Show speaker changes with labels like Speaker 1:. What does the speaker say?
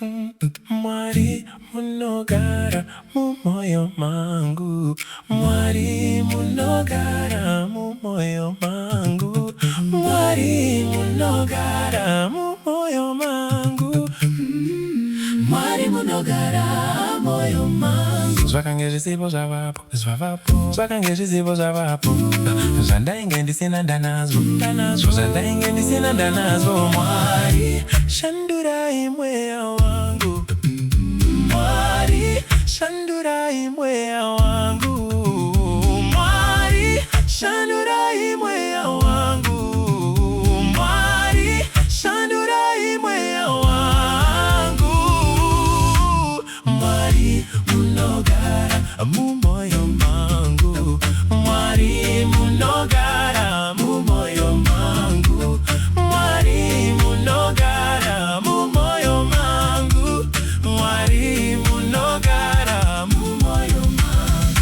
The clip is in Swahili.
Speaker 1: Mwari munogara mumoyo mangu, Mwari munogara mumoyo mangu, Mwari munogara mumoyo mangu,
Speaker 2: Mwari munogara moyo mangu.
Speaker 1: Zvakange zvisipo zvavapo, zvavapo, zvakange zvisipo zvavapo, zvandainge ndisina ndanazvo, zvandainge ndisina ndanazvo. Mwari shandurai mweya wangu, Mwari shandurai mweya wangu, Mwari shandurai mweya wangu, Mwari shandurai mweya wangu, Mwari munogara mumoyo mangu, Mwari munogara mumoyo mangu, Mwari munogara mumoyo mangu, Mwari munogara mumoyo mangu.